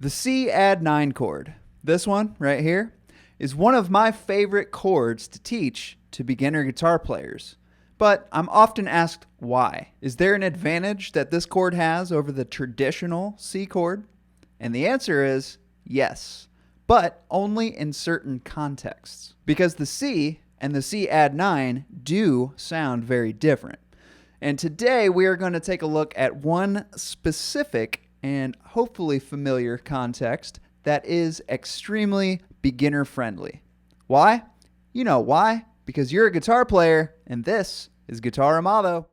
The Cadd9 chord, this one right here, is one of my favorite chords to teach to beginner guitar players. But I'm often asked why. Is there an advantage that this chord has over the traditional C chord? And the answer is yes, but only in certain contexts. Because the C and the Cadd9 do sound very different. And today we are going to take a look at one specific and hopefully familiar context that is extremely beginner friendly. Why? You know why? Because you're a guitar player and this is GuitarAmado.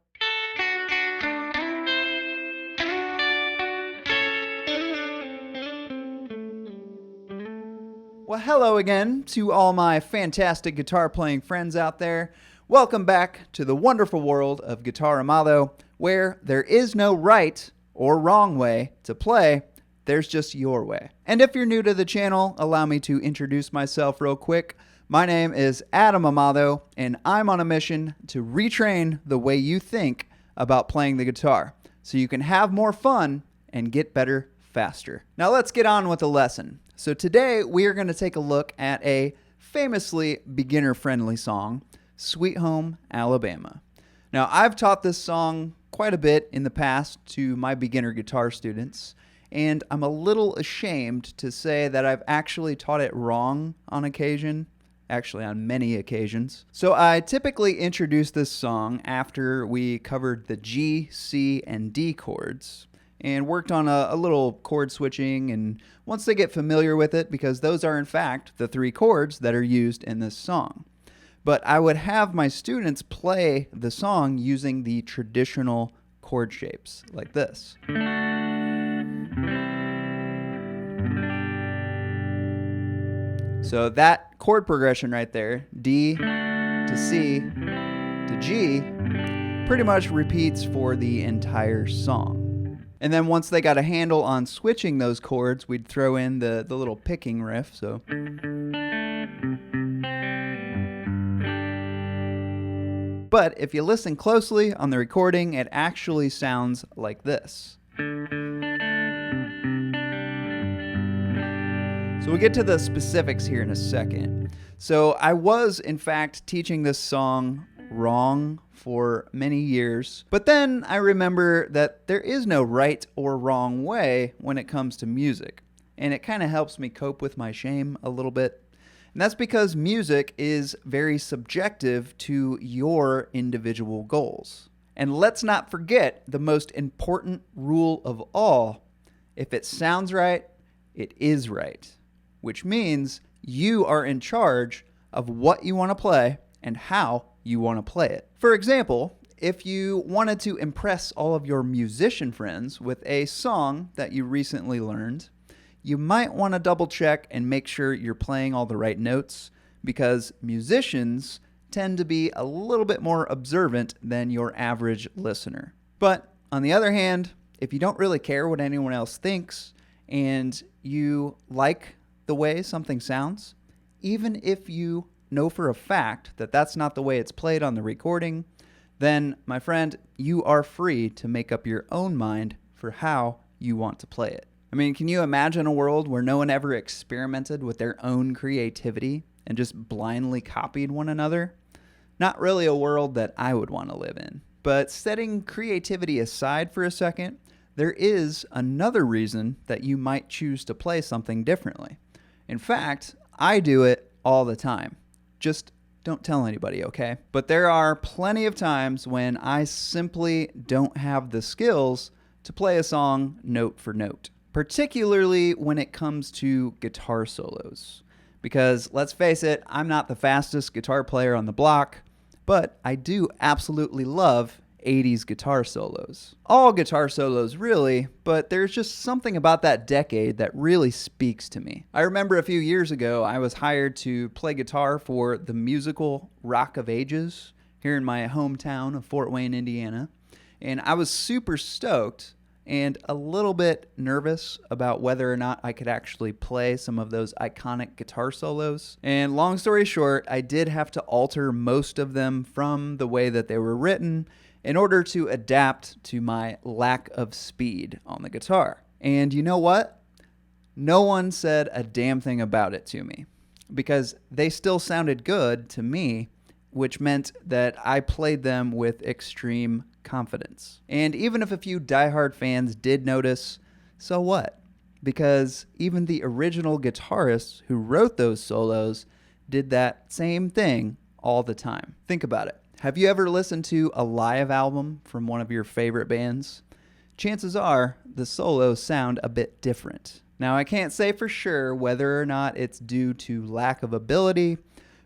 Well, hello again to all my fantastic guitar playing friends out there. Welcome back to the wonderful world of GuitarAmado, where there is no right or wrong way to play, there's just your way. And if you're new to the channel, allow me to introduce myself real quick. My name is Adam Amado, and I'm on a mission to retrain the way you think about playing the guitar, so you can have more fun and get better faster. Now let's get on with the lesson. So today we are going to take a look at a famously beginner-friendly song, Sweet Home Alabama. Now I've taught this song quite a bit in the past to my beginner guitar students, and I'm a little ashamed to say that I've actually taught it wrong on occasion, actually on many occasions. So I typically introduce this song after we covered the G, C, and D chords and worked on a little chord switching, and once they get familiar with it, because those are in fact the three chords that are used in this song. But I would have my students play the song using the traditional chord shapes, like this. So that chord progression right there, D to C to G, pretty much repeats for the entire song. And then once they got a handle on switching those chords, we'd throw in the little picking riff, so. But if you listen closely on the recording, it actually sounds like this. So we'll get to the specifics here in a second. So I was, in fact, teaching this song wrong for many years, but then I remember that there is no right or wrong way when it comes to music, and it kind of helps me cope with my shame a little bit. And that's because music is very subjective to your individual goals. And let's not forget the most important rule of all: if it sounds right, it is right. Which means you are in charge of what you want to play and how you want to play it. For example, if you wanted to impress all of your musician friends with a song that you recently learned, you might want to double check and make sure you're playing all the right notes, because musicians tend to be a little bit more observant than your average listener. But on the other hand, if you don't really care what anyone else thinks and you like the way something sounds, even if you know for a fact that that's not the way it's played on the recording, then, my friend, you are free to make up your own mind for how you want to play it. I mean, can you imagine a world where no one ever experimented with their own creativity and just blindly copied one another? Not really a world that I would want to live in. But setting creativity aside for a second, there is another reason that you might choose to play something differently. In fact, I do it all the time. Just don't tell anybody, okay? But there are plenty of times when I simply don't have the skills to play a song note for note, particularly when it comes to guitar solos. Because let's face it, I'm not the fastest guitar player on the block, but I do absolutely love 80s guitar solos. All guitar solos really, but there's just something about that decade that really speaks to me. I remember a few years ago I was hired to play guitar for the musical Rock of Ages here in my hometown of Fort Wayne, Indiana, and I was super stoked and a little bit nervous about whether or not I could actually play some of those iconic guitar solos. And long story short, I did have to alter most of them from the way that they were written in order to adapt to my lack of speed on the guitar. And you know what? No one said a damn thing about it to me because they still sounded good to me, which meant that I played them with extreme confidence. And even if a few diehard fans did notice, so what? Because even the original guitarists who wrote those solos did that same thing all the time. Think about it. Have you ever listened to a live album from one of your favorite bands? Chances are the solos sound a bit different. Now, I can't say for sure whether or not it's due to lack of ability,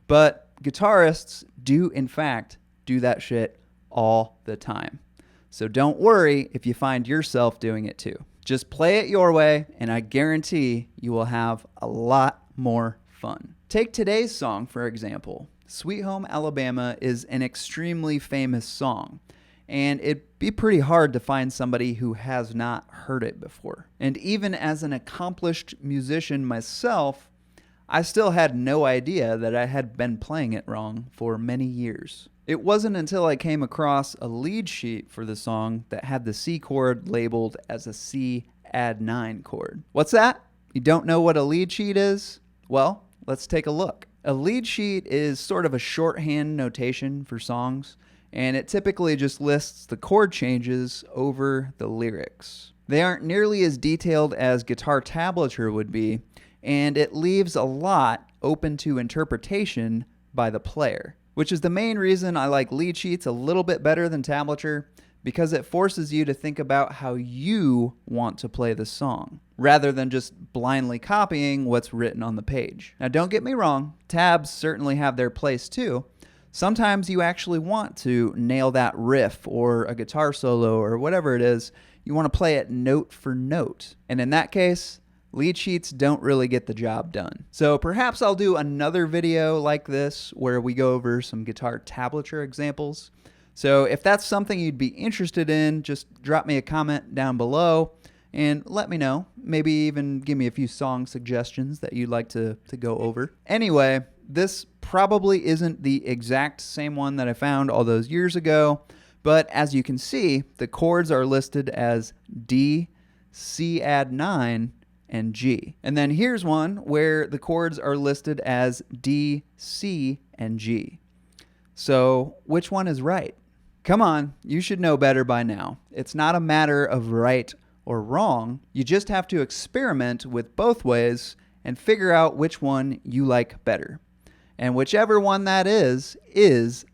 but guitarists do in fact do that shit all the time. So don't worry if you find yourself doing it too. Just play it your way, and I guarantee you will have a lot more fun. Take today's song, for example. Sweet Home Alabama is an extremely famous song, and it'd be pretty hard to find somebody who has not heard it before. And even as an accomplished musician myself, I still had no idea that I had been playing it wrong for many years. It wasn't until I came across a lead sheet for the song that had the C chord labeled as a C add 9 chord. What's that? You don't know what a lead sheet is? Well, let's take a look. A lead sheet is sort of a shorthand notation for songs, and it typically just lists the chord changes over the lyrics. They aren't nearly as detailed as guitar tablature would be, and it leaves a lot open to interpretation by the player, which is the main reason I like lead sheets a little bit better than tablature, because it forces you to think about how you want to play the song, rather than just blindly copying what's written on the page. Now, don't get me wrong, tabs certainly have their place too. Sometimes you actually want to nail that riff or a guitar solo or whatever it is. You want to play it note for note. And in that case, lead sheets don't really get the job done. So perhaps I'll do another video like this where we go over some guitar tablature examples. So if that's something you'd be interested in, just drop me a comment down below and let me know. Maybe even give me a few song suggestions that you'd like to go over. Anyway, this probably isn't the exact same one that I found all those years ago, but as you can see, the chords are listed as D, C add 9, and G. And then here's one where the chords are listed as D, C, and G. So which one is right? Come on, you should know better by now. It's not a matter of right or wrong. You just have to experiment with both ways and figure out which one you like better. And whichever one that is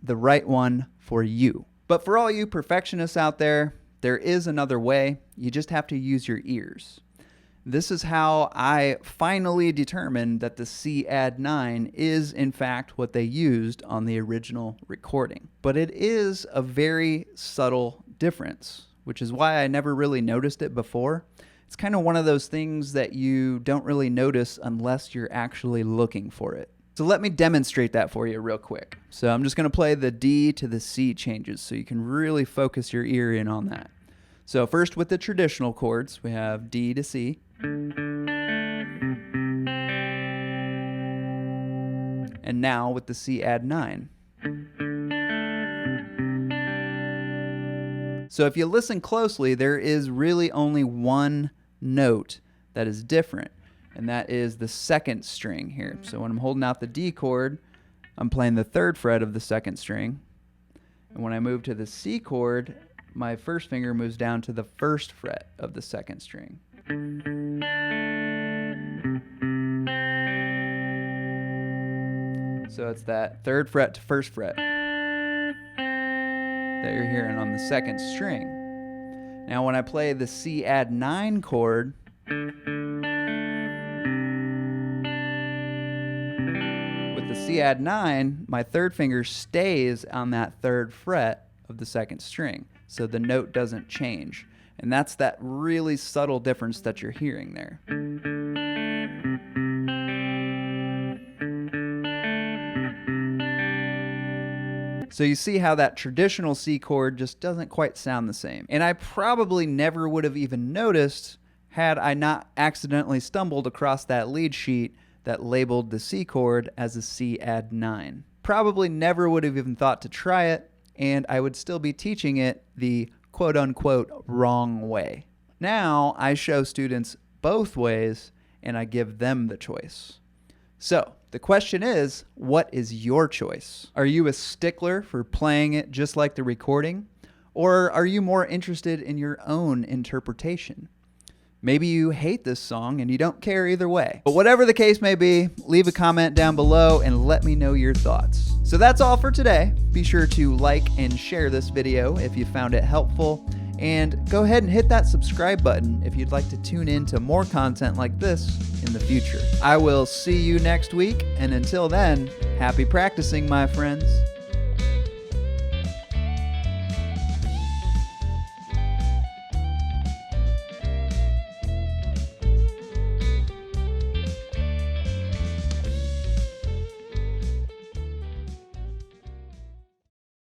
the right one for you. But for all you perfectionists out there is another way. You just have to use your ears. This is how I finally determined that the C add 9 is in fact what they used on the original recording. But it is a very subtle difference, which is why I never really noticed it before. It's kind of one of those things that you don't really notice unless you're actually looking for it. So let me demonstrate that for you real quick. So I'm just going to play the D to the C changes so you can really focus your ear in on that. So first with the traditional chords, we have D to C. And now with the C add 9. So if you listen closely, there is really only one note that is different, and that is the second string here. So when I'm holding out the D chord, I'm playing the 3rd fret of the 2nd string. And when I move to the C chord, my first finger moves down to the 1st fret of the 2nd string. So it's that 3rd fret to 1st fret that you're hearing on the 2nd string. Now when I play the C add 9 chord, with the C add 9, my 3rd finger stays on that 3rd fret of the 2nd string, so the note doesn't change. And that's that really subtle difference that you're hearing there. So you see how that traditional C chord just doesn't quite sound the same. And I probably never would have even noticed had I not accidentally stumbled across that lead sheet that labeled the C chord as a C add 9. Probably never would have even thought to try it, and I would still be teaching it the quote-unquote wrong way. Now I show students both ways, and I give them the choice. So the question is, what is your choice? Are you a stickler for playing it just like the recording? Or are you more interested in your own interpretation? Maybe you hate this song and you don't care either way. But whatever the case may be, leave a comment down below and let me know your thoughts. So that's all for today. Be sure to like and share this video if you found it helpful. And go ahead and hit that subscribe button if you'd like to tune in to more content like this in the future. I will see you next week, and until then, happy practicing, my friends.